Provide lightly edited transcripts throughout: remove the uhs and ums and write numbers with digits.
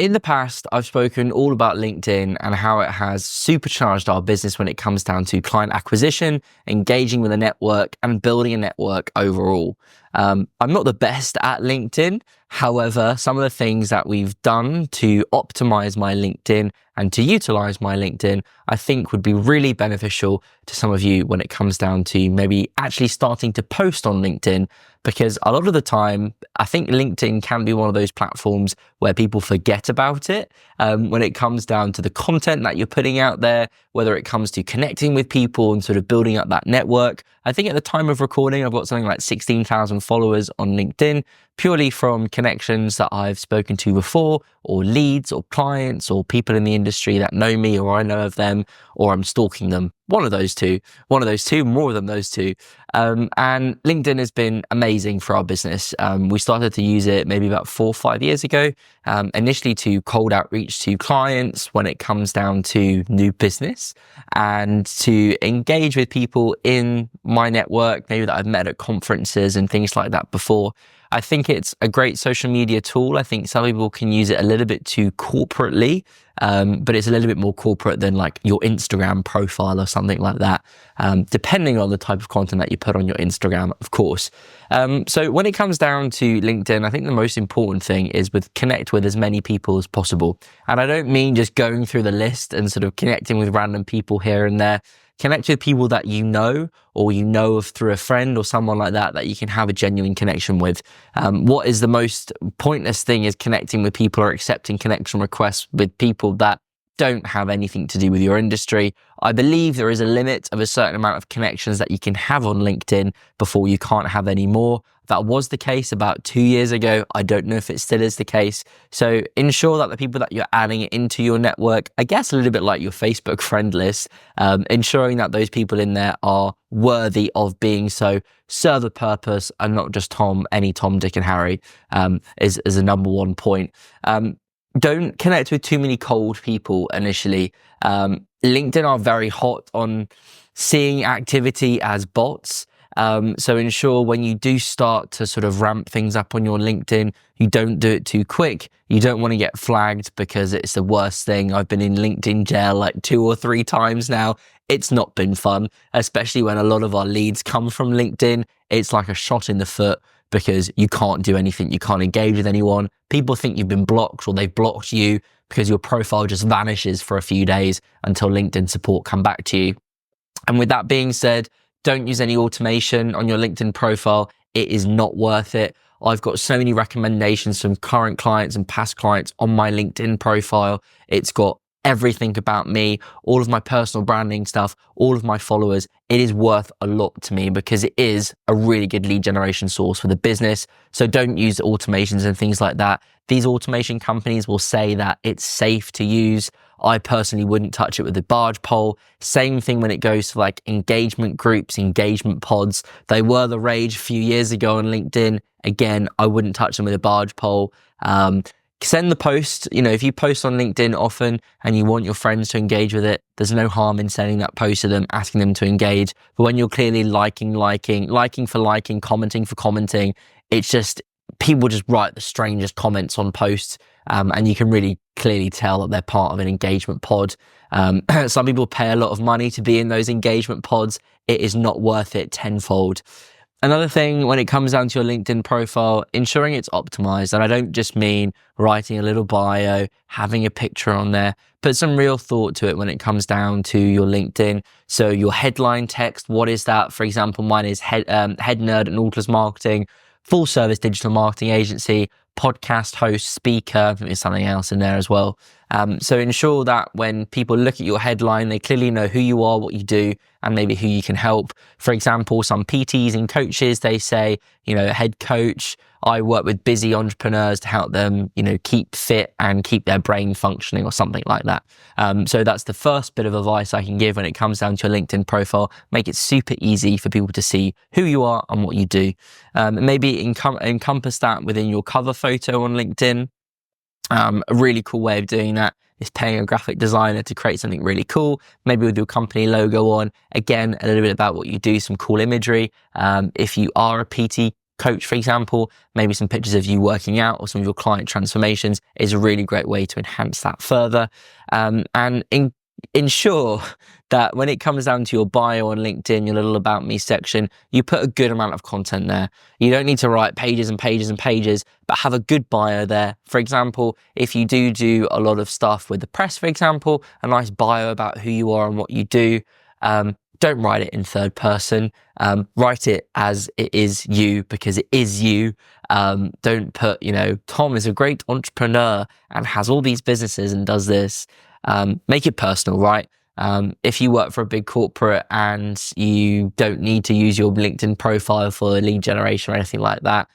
In the past, I've spoken all about LinkedIn and how it has supercharged our business when it comes down to client acquisition, engaging with a network, and building a network overall. I'm not the best at LinkedIn. However, some of the things that we've done to optimize my LinkedIn and to utilize my LinkedIn, I think would be really beneficial to some of you when it comes down to maybe actually starting to post on LinkedIn. Because a lot of the time, I think LinkedIn can be one of those platforms where people forget about it when it comes down to the content that you're putting out there, whether it comes to connecting with people and sort of building up that network. I think at the time of recording, I've got something like 16,000 followers on LinkedIn, purely from connections that I've spoken to before, or leads or clients or people in the industry that know me or I know of them, or I'm stalking them. One of those two, more than those two. And LinkedIn has been amazing for our business. We started to use it maybe about 4 or 5 years ago, initially to cold outreach to clients when it comes down to new business and to engage with people in my network, maybe that I've met at conferences and things like that before. I think it's a great social media tool. I think some people can use it a little bit too corporately, but it's a little bit more corporate than like your Instagram profile or something like that, depending on the type of content that you put on your Instagram, of course. So when it comes down to LinkedIn, I think the most important thing is connect with as many people as possible. And I don't mean just going through the list and sort of connecting with random people here and there. Connect with people that you know, or you know of through a friend or someone like that you can have a genuine connection with. What is the most pointless thing is connecting with people or accepting connection requests with people that don't have anything to do with your industry. I believe there is a limit of a certain amount of connections that you can have on LinkedIn before you can't have any more. That was the case about 2 years ago. I don't know if it still is the case. So ensure that the people that you're adding into your network, I guess a little bit like your Facebook friend list, ensuring that those people in there are worthy of being so, serve a purpose and not just any Tom, Dick and Harry, is a number one point. Don't connect with too many cold people initially. LinkedIn are very hot on seeing activity as bots. So ensure when you do start to sort of ramp things up on your LinkedIn, you don't do it too quick. You don't want to get flagged because it's the worst thing. I've been in LinkedIn jail like 2 or 3 times now. It's not been fun, especially when a lot of our leads come from LinkedIn. It's like a shot in the foot because you can't do anything. You can't engage with anyone. People think you've been blocked or they've blocked you because your profile just vanishes for a few days until LinkedIn support come back to you. And with that being said, don't use any automation on your LinkedIn profile. It is not worth it. I've got so many recommendations from current clients and past clients on my LinkedIn profile. It's got everything about me, all of my personal branding stuff, all of my followers. It is worth a lot to me because it is a really good lead generation source for the business. So don't use automations and things like that. These automation companies will say that it's safe to use. I personally wouldn't touch it with a barge pole. Same thing when it goes to like engagement groups, engagement pods. They were the rage a few years ago on LinkedIn. Again, I wouldn't touch them with a barge pole. Send the post. If you post on LinkedIn often and you want your friends to engage with it, there's no harm in sending that post to them, asking them to engage. But when you're clearly liking for liking, commenting for commenting, it's just, people just write the strangest comments on posts. And you can really clearly tell that they're part of an engagement pod. Some people pay a lot of money to be in those engagement pods. It is not worth it tenfold. Another thing when it comes down to your LinkedIn profile, ensuring it's optimized. And I don't just mean writing a little bio, having a picture on there. Put some real thought to it when it comes down to your LinkedIn. So your headline text, what is that? For example, mine is head nerd at Nautilus Marketing, full service digital marketing agency, podcast host, speaker. I think there's something else in there as well. So ensure that when people look at your headline, they clearly know who you are, what you do, and maybe who you can help. For example, some PTs and coaches, they say, head coach. I work with busy entrepreneurs to help them, keep fit and keep their brain functioning or something like that. So that's the first bit of advice I can give when it comes down to your LinkedIn profile. Make it super easy for people to see who you are and what you do. Maybe encompass that within your cover photo on LinkedIn. A really cool way of doing that is paying a graphic designer to create something really cool, maybe with your company logo on. Again, a little bit about what you do, some cool imagery. If you are a PT coach, for example, maybe some pictures of you working out or some of your client transformations is a really great way to enhance that further. And ensure that when it comes down to your bio on LinkedIn, your little about me section, you put a good amount of content there. You don't need to write pages and pages and pages, but have a good bio there. For example, if you do a lot of stuff with the press, for example, a nice bio about who you are and what you do. Don't write it in third person. Write it as it is you, because it is you. Don't put, Tom is a great entrepreneur and has all these businesses and does this. Make it personal, right? If you work for a big corporate and you don't need to use your LinkedIn profile for lead generation or anything like that,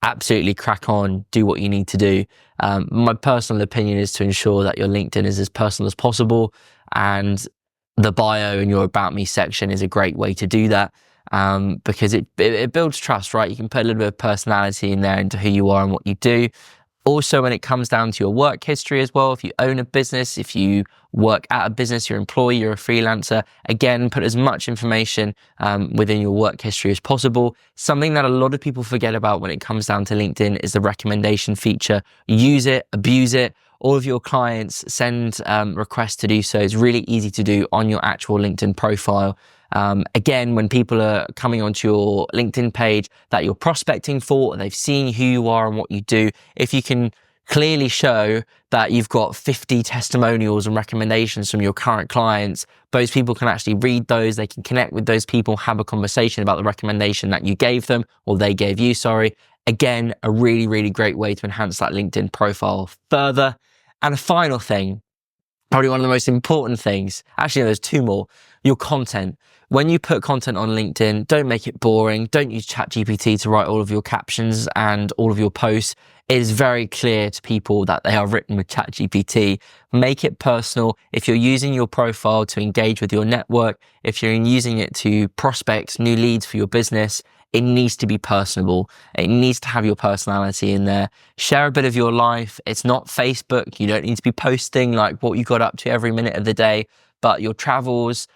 absolutely crack on, do what you need to do. My personal opinion is to ensure that your LinkedIn is as personal as possible, and the bio in your about me section is a great way to do that, because it builds trust, right? You can put a little bit of personality in there into who you are and what you do. Also, when it comes down to your work history as well, if you own a business, if you work at a business, you're an employee, you're a freelancer, again, put as much information within your work history as possible. Something that a lot of people forget about when it comes down to LinkedIn is the recommendation feature. Use it, abuse it. All of your clients send requests to do so. It's really easy to do on your actual LinkedIn profile. Again, when people are coming onto your LinkedIn page that you're prospecting for, they've seen who you are and what you do. If you can clearly show that you've got 50 testimonials and recommendations from your current clients, those people can actually read those. They can connect with those people, have a conversation about the recommendation that you gave them, or they gave you, sorry. Again, a really, really great way to enhance that LinkedIn profile further. And a final thing, probably one of the most important things, actually there's two more, your content. When you put content on LinkedIn, don't make it boring. Don't use ChatGPT to write all of your captions and all of your posts. It is very clear to people that they are written with ChatGPT. Make it personal. If you're using your profile to engage with your network, if you're using it to prospect new leads for your business, it needs to be personable. It needs to have your personality in there. Share a bit of your life. It's not Facebook. You don't need to be posting like what you got up to every minute of the day, but your travels,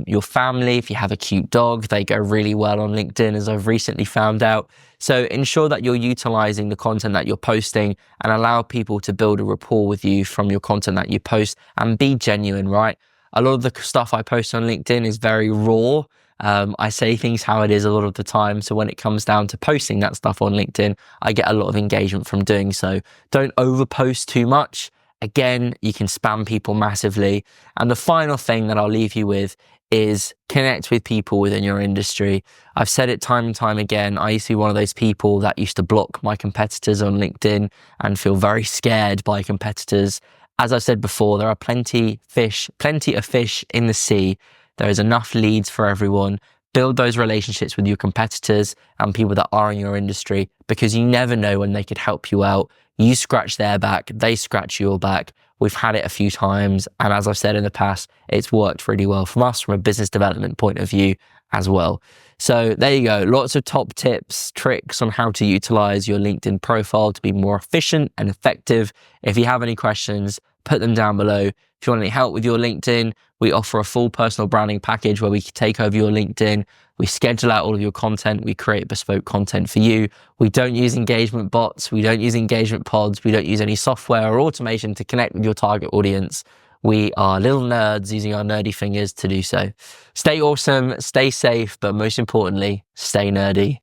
your family. If you have a cute dog, they go really well on LinkedIn, as I've recently found out. So ensure that you're utilizing the content that you're posting and allow people to build a rapport with you from your content that you post, and be genuine, right? A lot of the stuff I post on LinkedIn is very raw. I say things how it is a lot of the time. So when it comes down to posting that stuff on LinkedIn, I get a lot of engagement from doing so. Don't overpost too much. Again, you can spam people massively. And the final thing that I'll leave you with is connect with people within your industry. I've said it time and time again. I used to be one of those people that used to block my competitors on LinkedIn and feel very scared by competitors. As I said before, there are plenty of fish in the sea. There is enough leads for everyone. Build those relationships with your competitors and people that are in your industry, because you never know when they could help you out. You scratch their back, they scratch your back. We've had it a few times. And as I've said in the past, it's worked really well from us from a business development point of view as well. So there you go. Lots of top tips, tricks on how to utilize your LinkedIn profile to be more efficient and effective. If you have any questions, put them down below. If you want any help with your LinkedIn, we offer a full personal branding package where we can take over your LinkedIn. We schedule out all of your content. We create bespoke content for you. We don't use engagement bots. We don't use engagement pods. We don't use any software or automation to connect with your target audience. We are little nerds using our nerdy fingers to do so. Stay awesome, stay safe, but most importantly, stay nerdy.